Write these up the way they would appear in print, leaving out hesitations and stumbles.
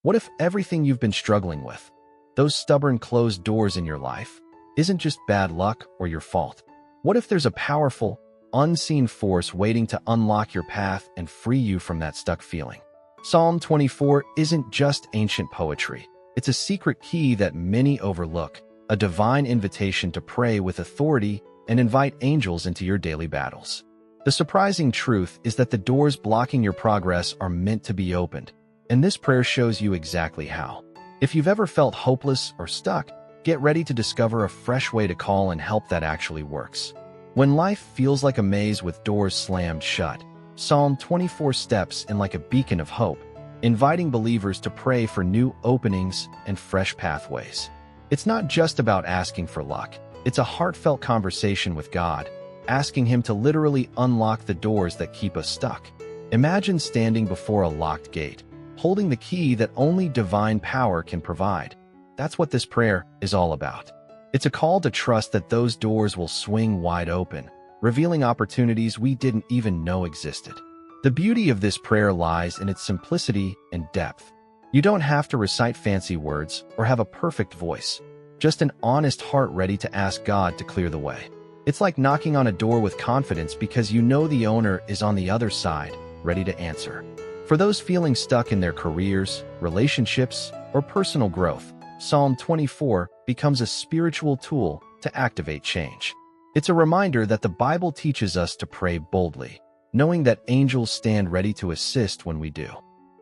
What if everything you've been struggling with, those stubborn closed doors in your life, isn't just bad luck or your fault? What if there's a powerful, unseen force waiting to unlock your path and free you from that stuck feeling? Psalm 24 isn't just ancient poetry. It's a secret key that many overlook, a divine invitation to pray with authority and invite angels into your daily battles. The surprising truth is that the doors blocking your progress are meant to be opened, and this prayer shows you exactly how. If you've ever felt hopeless or stuck, get ready to discover a fresh way to call and help that actually works. When life feels like a maze with doors slammed shut, Psalm 24 steps in like a beacon of hope, inviting believers to pray for new openings and fresh pathways. It's not just about asking for luck. It's a heartfelt conversation with God, asking Him to literally unlock the doors that keep us stuck. Imagine standing before a locked gate, holding the key that only divine power can provide. That's what this prayer is all about. It's a call to trust that those doors will swing wide open, revealing opportunities we didn't even know existed. The beauty of this prayer lies in its simplicity and depth. You don't have to recite fancy words or have a perfect voice, just an honest heart ready to ask God to clear the way. It's like knocking on a door with confidence because you know the owner is on the other side, ready to answer. For those feeling stuck in their careers, relationships, or personal growth, Psalm 24 becomes a spiritual tool to activate change. It's a reminder that the Bible teaches us to pray boldly, knowing that angels stand ready to assist when we do.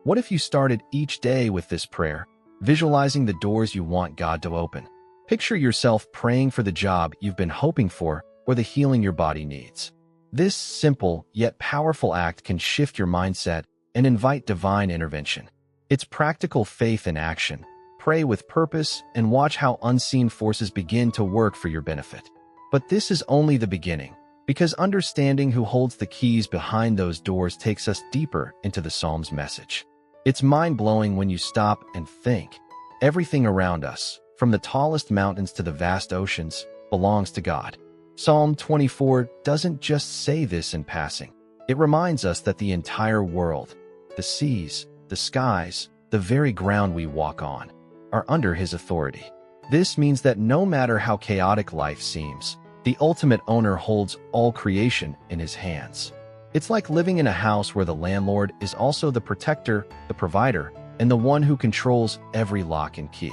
What if you started each day with this prayer, visualizing the doors you want God to open? Picture yourself praying for the job you've been hoping for or the healing your body needs. This simple yet powerful act can shift your mindset and invite divine intervention. It's practical faith in action. Pray with purpose and watch how unseen forces begin to work for your benefit. But this is only the beginning, because understanding who holds the keys behind those doors takes us deeper into the Psalm's message. It's mind-blowing when you stop and think. Everything around us, from the tallest mountains to the vast oceans, belongs to God. Psalm 24 doesn't just say this in passing. It reminds us that the entire world, the seas, the skies, the very ground we walk on, are under His authority. This means that no matter how chaotic life seems, the ultimate owner holds all creation in His hands. It's like living in a house where the landlord is also the protector, the provider, and the one who controls every lock and key.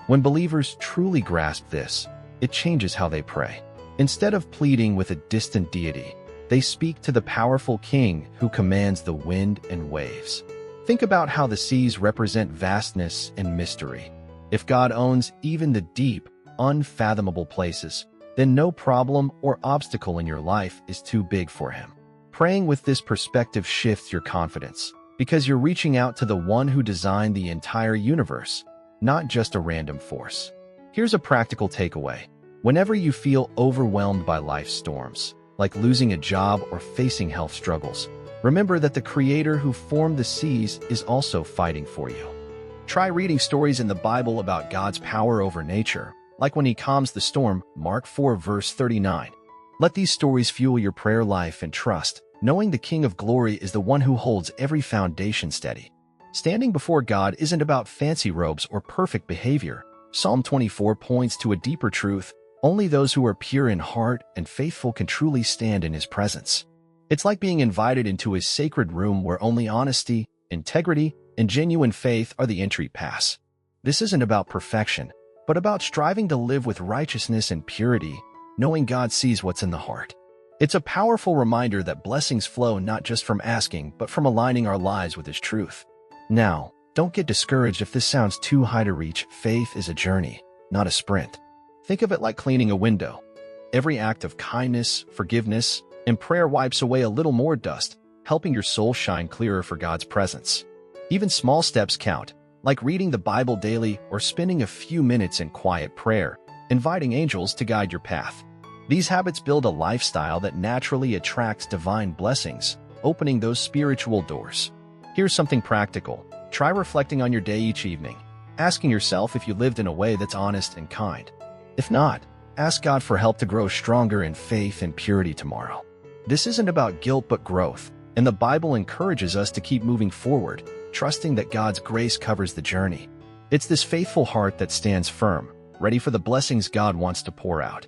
When believers truly grasp this, it changes how they pray. Instead of pleading with a distant deity, they speak to the powerful King who commands the wind and waves. Think about how the seas represent vastness and mystery. If God owns even the deep, unfathomable places, then no problem or obstacle in your life is too big for Him. Praying with this perspective shifts your confidence, because you're reaching out to the one who designed the entire universe, not just a random force. Here's a practical takeaway. Whenever you feel overwhelmed by life's storms, like losing a job or facing health struggles, remember that the Creator who formed the seas is also fighting for you. Try reading stories in the Bible about God's power over nature, like when He calms the storm, Mark 4 verse 39. Let these stories fuel your prayer life and trust, knowing the King of Glory is the one who holds every foundation steady. Standing before God isn't about fancy robes or perfect behavior. Psalm 24 points to a deeper truth. Only those who are pure in heart and faithful can truly stand in His presence. It's like being invited into His sacred room where only honesty, integrity, and genuine faith are the entry pass. This isn't about perfection, but about striving to live with righteousness and purity, knowing God sees what's in the heart. It's a powerful reminder that blessings flow not just from asking, but from aligning our lives with His truth. Now, don't get discouraged if this sounds too high to reach. Faith is a journey, not a sprint. Think of it like cleaning a window. Every act of kindness, forgiveness, and prayer wipes away a little more dust, helping your soul shine clearer for God's presence. Even small steps count, like reading the Bible daily or spending a few minutes in quiet prayer, inviting angels to guide your path. These habits build a lifestyle that naturally attracts divine blessings, opening those spiritual doors. Here's something practical. Try reflecting on your day each evening, asking yourself if you lived in a way that's honest and kind. If not, ask God for help to grow stronger in faith and purity tomorrow. This isn't about guilt but growth, and the Bible encourages us to keep moving forward, trusting that God's grace covers the journey. It's this faithful heart that stands firm, ready for the blessings God wants to pour out.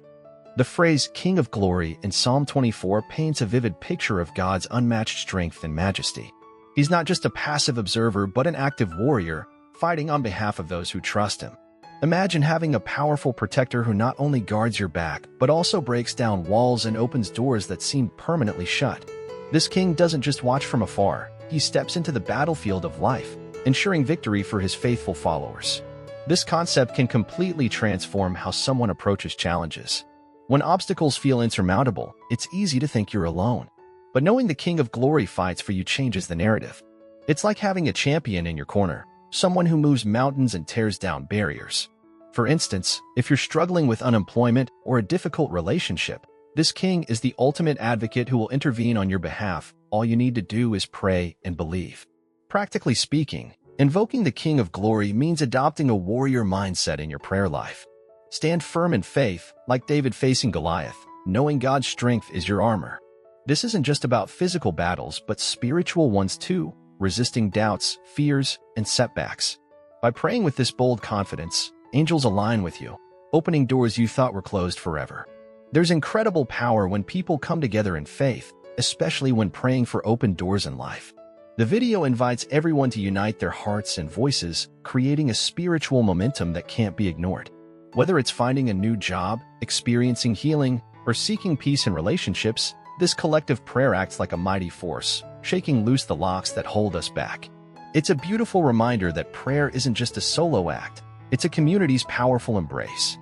The phrase King of Glory in Psalm 24 paints a vivid picture of God's unmatched strength and majesty. He's not just a passive observer but an active warrior, fighting on behalf of those who trust him. Imagine having a powerful protector who not only guards your back but also breaks down walls and opens doors that seem permanently shut. This king doesn't just watch from afar, he steps into the battlefield of life, ensuring victory for his faithful followers. This concept can completely transform how someone approaches challenges. When obstacles feel insurmountable, it's easy to think you're alone. But knowing the King of Glory fights for you changes the narrative. It's like having a champion in your corner, someone who moves mountains and tears down barriers. For instance, if you're struggling with unemployment or a difficult relationship, this king is the ultimate advocate who will intervene on your behalf. All you need to do is pray and believe. Practically speaking, invoking the King of Glory means adopting a warrior mindset in your prayer life. Stand firm in faith, like David facing Goliath, knowing God's strength is your armor. This isn't just about physical battles, but spiritual ones too, resisting doubts, fears, and setbacks. By praying with this bold confidence, angels align with you, opening doors you thought were closed forever. There's incredible power when people come together in faith, especially when praying for open doors in life. The video invites everyone to unite their hearts and voices, creating a spiritual momentum that can't be ignored. Whether it's finding a new job, experiencing healing, or seeking peace in relationships, this collective prayer acts like a mighty force, shaking loose the locks that hold us back. It's a beautiful reminder that prayer isn't just a solo act, it's a community's powerful embrace.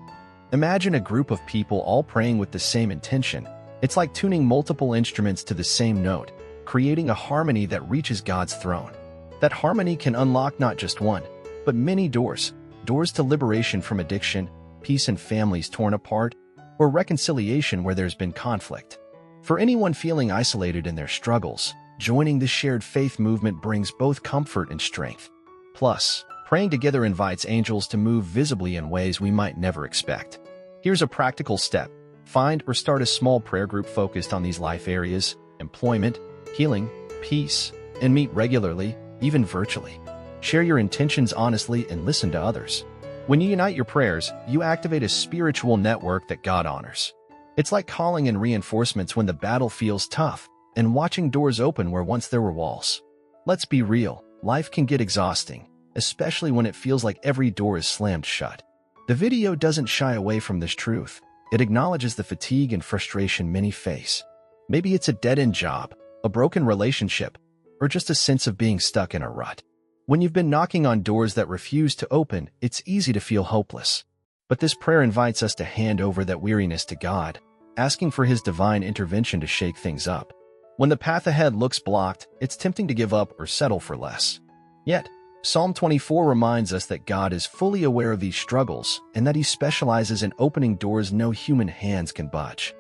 Imagine a group of people all praying with the same intention. It's like tuning multiple instruments to the same note, creating a harmony that reaches God's throne. That harmony can unlock not just one, but many doors. Doors to liberation from addiction, peace in families torn apart, or reconciliation where there's been conflict. For anyone feeling isolated in their struggles, joining this shared faith movement brings both comfort and strength. Plus, praying together invites angels to move visibly in ways we might never expect. Here's a practical step. Find or start a small prayer group focused on these life areas: employment, healing, peace, and meet regularly, even virtually. Share your intentions honestly and listen to others. When you unite your prayers, you activate a spiritual network that God honors. It's like calling in reinforcements when the battle feels tough, and watching doors open where once there were walls. Let's be real, life can get exhausting, especially when it feels like every door is slammed shut. The video doesn't shy away from this truth. It acknowledges the fatigue and frustration many face. Maybe it's a dead-end job, a broken relationship, or just a sense of being stuck in a rut. When you've been knocking on doors that refuse to open, it's easy to feel hopeless. But this prayer invites us to hand over that weariness to God, asking for His divine intervention to shake things up. When the path ahead looks blocked, it's tempting to give up or settle for less. Yet, Psalm 24 reminds us that God is fully aware of these struggles and that He specializes in opening doors no human hands can budge.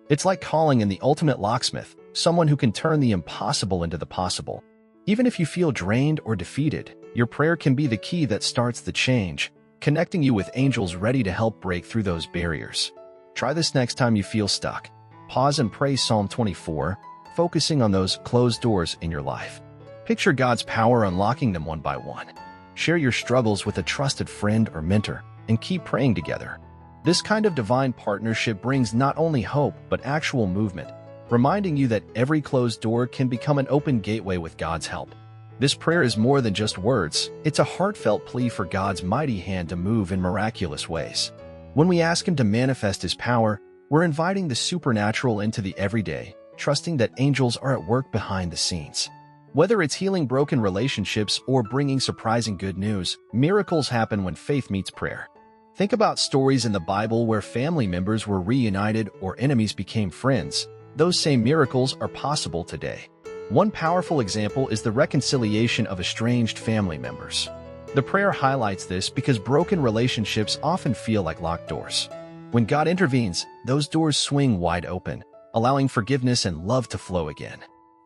It's like calling in the ultimate locksmith, someone who can turn the impossible into the possible. Even if you feel drained or defeated, your prayer can be the key that starts the change, connecting you with angels ready to help break through those barriers. Try this next time you feel stuck. Pause and pray Psalm 24, focusing on those closed doors in your life. Picture God's power unlocking them one by one. Share your struggles with a trusted friend or mentor, and keep praying together. This kind of divine partnership brings not only hope but actual movement, reminding you that every closed door can become an open gateway with God's help. This prayer is more than just words. It's a heartfelt plea for God's mighty hand to move in miraculous ways. When we ask Him to manifest His power, we're inviting the supernatural into the everyday, trusting that angels are at work behind the scenes. Whether it's healing broken relationships or bringing surprising good news, miracles happen when faith meets prayer. Think about stories in the Bible where family members were reunited or enemies became friends. Those same miracles are possible today. One powerful example is the reconciliation of estranged family members. The prayer highlights this because broken relationships often feel like locked doors. When God intervenes, those doors swing wide open, allowing forgiveness and love to flow again.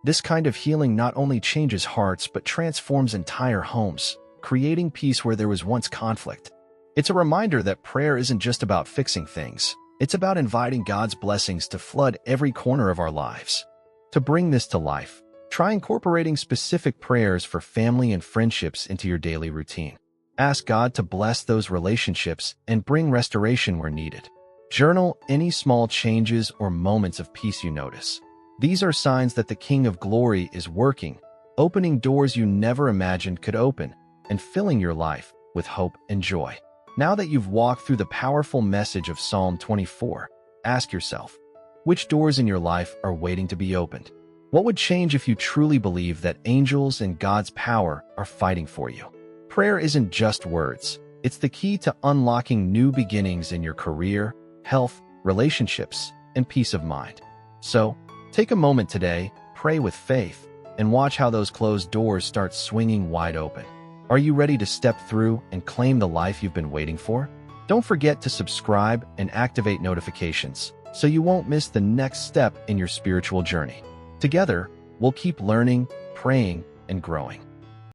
This kind of healing not only changes hearts but transforms entire homes, creating peace where there was once conflict. It's a reminder that prayer isn't just about fixing things. It's about inviting God's blessings to flood every corner of our lives. To bring this to life, Try incorporating specific prayers for family and friendships into your daily routine. Ask God to bless those relationships and bring restoration where needed. Journal any small changes or moments of peace you notice. These are signs that the King of Glory is working, opening doors you never imagined could open, and filling your life with hope and joy. Now that you've walked through the powerful message of Psalm 24, ask yourself, which doors in your life are waiting to be opened? What would change if you truly believe that angels and God's power are fighting for you? Prayer isn't just words. It's the key to unlocking new beginnings in your career, health, relationships, and peace of mind. So, take a moment today, pray with faith, and watch how those closed doors start swinging wide open. Are you ready to step through and claim the life you've been waiting for? Don't forget to subscribe and activate notifications so you won't miss the next step in your spiritual journey. Together, we'll keep learning, praying, and growing.